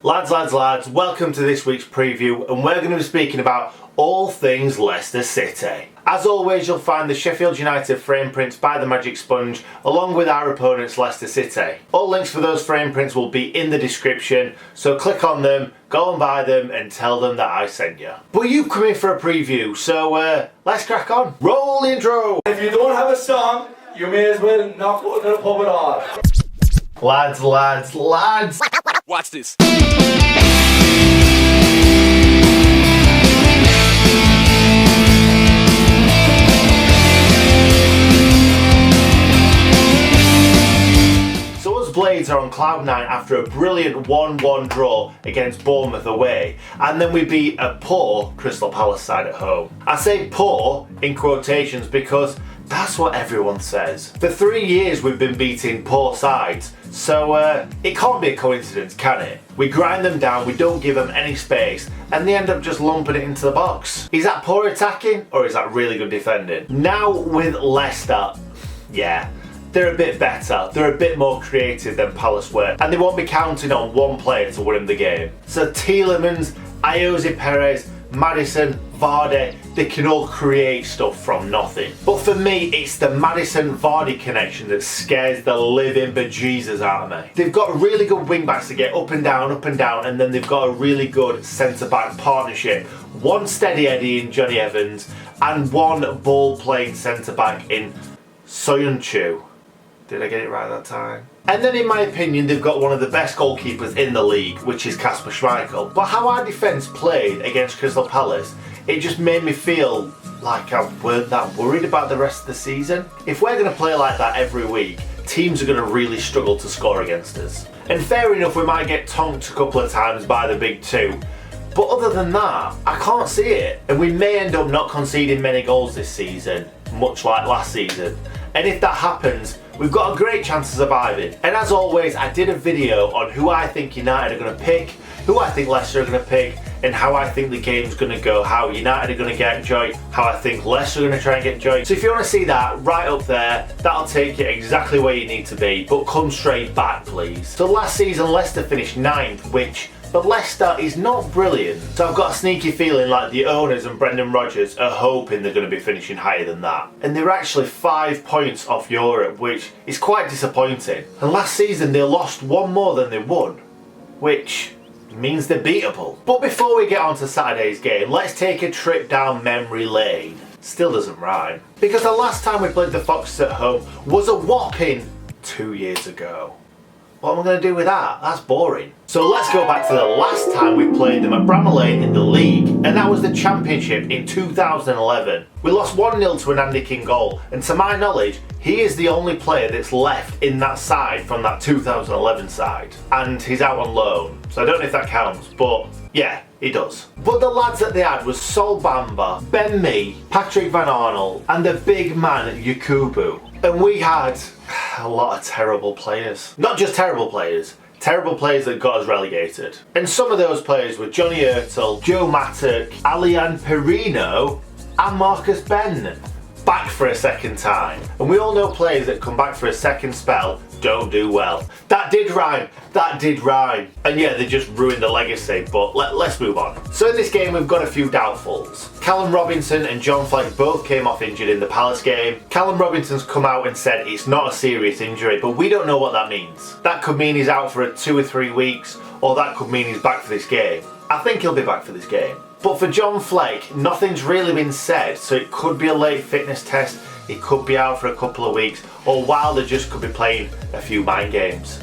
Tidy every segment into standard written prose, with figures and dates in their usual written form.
Lads, welcome to this week's preview, and we're going to be speaking about all things Leicester City. As always, you'll find the Sheffield United frame prints by the Magic Sponge, along with our opponents Leicester City. All links for those frame prints will be in the description, so click on them, go and buy them, and tell them that I sent you. But you've come in for a preview, so let's crack on. Roll the intro! If you don't have a song, you may as well not go to the pub at all. Lads. Watch this. So us Blades are on cloud nine after a brilliant 1-1 draw against Bournemouth away, and then we beat a poor Crystal Palace side at home. I say poor in quotations because that's what everyone says. For 3 years we've been beating poor sides, so it can't be a coincidence, can it? We grind them down, we don't give them any space, and they end up just lumping it into the box. Is that poor attacking, or is that really good defending? Now with Leicester, yeah, they're a bit better, they're a bit more creative than Palace were, and they won't be counting on one player to win them the game. So Tielemans, Ayoze Perez, Madison, Vardy, they can all create stuff from nothing. But for me, it's the Madison-Vardy connection that scares the living bejesus out of me. They've got really good wing-backs to get up and down, and then they've got a really good centre-back partnership. One steady Eddie in Johnny Evans, and one ball-playing centre-back in Soyuncu. Did I get it right that time? And then in my opinion, they've got one of the best goalkeepers in the league, which is Kasper Schmeichel. But how our defence played against Crystal Palace, it just made me feel like I weren't that worried about the rest of the season. If we're going to play like that every week, teams are going to really struggle to score against us. And fair enough, we might get tonked a couple of times by the big two. But other than that, I can't see it. And we may end up not conceding many goals this season, much like last season. And if that happens, we've got a great chance of surviving. And as always, I did a video on who I think United are going to pick, who I think Leicester are going to pick, and how I think the game's going to go, how United are going to get joy, how I think Leicester are going to try and get joy. So if you want to see that, right up there, that'll take you exactly where you need to be, but come straight back, please. So last season, Leicester finished 9th, which for Leicester is not brilliant. So I've got a sneaky feeling like the owners and Brendan Rodgers are hoping they're going to be finishing higher than that. And they're actually 5 points off Europe, which is quite disappointing. And last season they lost one more than they won, which means they're beatable. But before we get on to Saturday's game, let's take a trip down memory lane. Still doesn't rhyme. Because the last time we played the Foxes at home was a whopping 2 years ago. What am I going to do with that? That's boring. So let's go back to the last time we played them at Bramall Lane in the league, and that was the Championship in 2011. We lost 1-0 to an Andy King goal, and to my knowledge, he is the only player that's left in that side from that 2011 side. And he's out on loan, so I don't know if that counts, but yeah, he does. But the lads that they had was Sol Bamba, Ben Mee, Patrick Van Arnold, and the big man Yakubu. And we had a lot of terrible players. Not just terrible players that got us relegated. And some of those players were Johnny Ertel, Joe Mattock, Alian Perino, and Marcus Ben. Back for a second time. And we all know players that come back for a second spell don't do well. That did rhyme. And yeah, they just ruined the legacy, but let's move on. So in this game we've got a few doubtfuls. Callum Robinson and John Fleck both came off injured in the Palace game. Callum Robinson's come out and said it's not a serious injury, but we don't know what that means. That could mean he's out for 2 or 3 weeks, or that could mean he's back for this game. I think he'll be back for this game. But for John Fleck, nothing's really been said, so it could be a late fitness test, he could be out for a couple of weeks, or Wilder just could be playing a few mind games.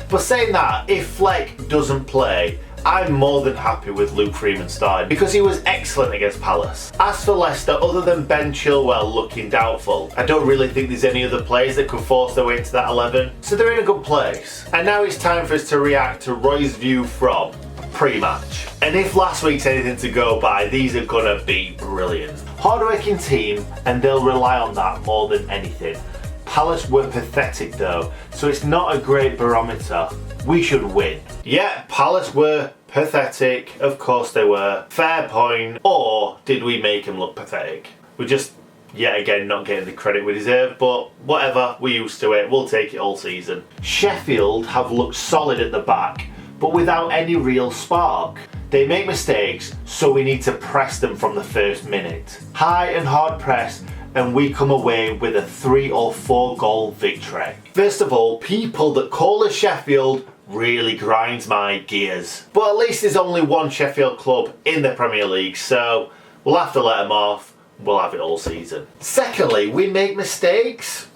But saying that, if Fleck doesn't play, I'm more than happy with Luke Freeman starting, because he was excellent against Palace. As for Leicester, other than Ben Chilwell looking doubtful, I don't really think there's any other players that could force their way into that 11, so they're in a good place. And now it's time for us to react to Roy's view from pre-match. And if last week's anything to go by, these are gonna be brilliant. Hard-working team, and they'll rely on that more than anything. Palace were pathetic though, so it's not a great barometer. We should win. Yeah, Palace were pathetic, of course they were. Fair point. Or did we make them look pathetic? We're just, yet again, not getting the credit we deserve, but whatever, we're used to it. We'll take it all season. Sheffield have looked solid at the back, but without any real spark. They make mistakes, so we need to press them from the first minute. High and hard press, and we come away with a 3 or 4 goal victory. First of all, people that call us Sheffield really grinds my gears. But at least there's only one Sheffield club in the Premier League, so we'll have to let them off. We'll have it all season. Secondly, we make mistakes.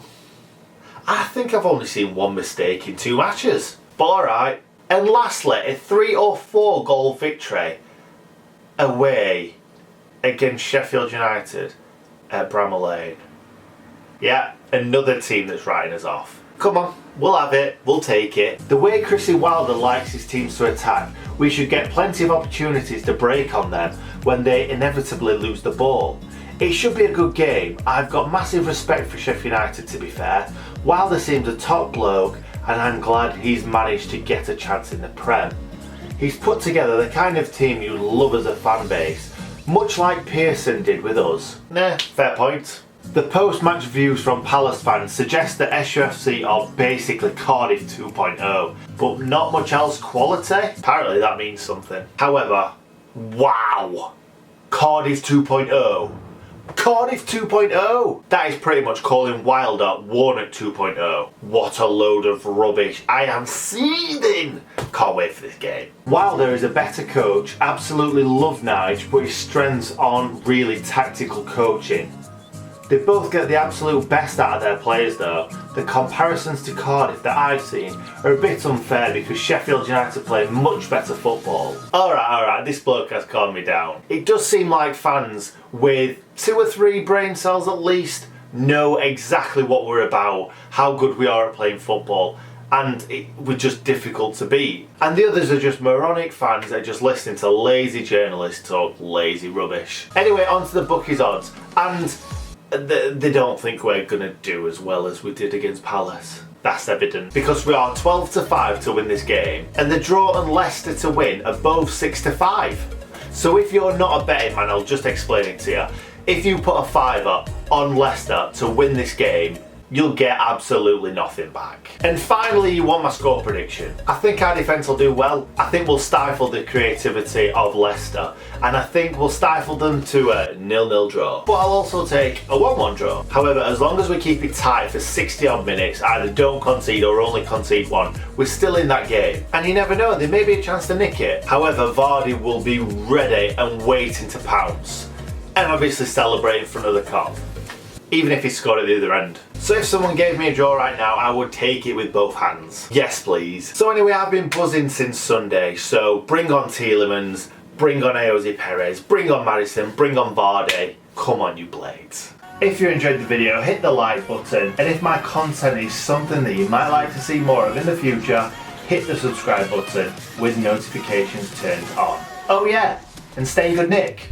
I think I've only seen one mistake in 2 matches, but alright. And lastly, a 3 or 4 goal victory away against Sheffield United at Bramall Lane. Yeah, another team that's writing us off. Come on, we'll have it, we'll take it. The way Chrissy Wilder likes his teams to attack, we should get plenty of opportunities to break on them when they inevitably lose the ball. It should be a good game. I've got massive respect for Sheffield United, to be fair. Wilder seems a top bloke, and I'm glad he's managed to get a chance in the Prem. He's put together the kind of team you love as a fan base, much like Pearson did with us. Nah, fair point. The post-match views from Palace fans suggest that SUFC are basically Cardiff 2.0, but not much else quality. Apparently that means something. However, wow! Cardiff 2.0. Cardiff 2.0! That is pretty much calling Wilder Warnock 2.0. What a load of rubbish. I am seething! Can't wait for this game. Wilder is a better coach, absolutely love Nige, but his strengths aren't really tactical coaching. They both get the absolute best out of their players though. The comparisons to Cardiff that I've seen are a bit unfair because Sheffield United play much better football. Alright, this bloke has calmed me down. It does seem like fans with 2 or 3 brain cells at least know exactly what we're about, how good we are at playing football, and we're just difficult to beat. And the others are just moronic fans that are just listening to lazy journalists talk lazy rubbish. Anyway, on to the bookies odds, and they don't think we're going to do as well as we did against Palace. That's evident because we are 12-5 to win this game, and the draw and Leicester to win are both 6-5. So if you're not a betting man, I'll just explain it to you. If you put a fiver on Leicester to win this game, you'll get absolutely nothing back. And finally, you want my score prediction. I think our defence will do well. I think we'll stifle the creativity of Leicester, and I think we'll stifle them to a 0-0 draw. But I'll also take a 1-1 draw. However, as long as we keep it tight for 60 odd minutes, either don't concede or only concede 1, we're still in that game. And you never know, there may be a chance to nick it. However, Vardy will be ready and waiting to pounce, and obviously celebrate in front of the cop, even if he scored at the other end. So if someone gave me a draw right now, I would take it with both hands. Yes, please. So anyway, I've been buzzing since Sunday, so bring on Tielemans, bring on Jose Perez, bring on Morrison, bring on Vardy. Come on, you blades. If you enjoyed the video, hit the like button, and if my content is something that you might like to see more of in the future, hit the subscribe button with notifications turned on. Oh yeah, and stay good Nick.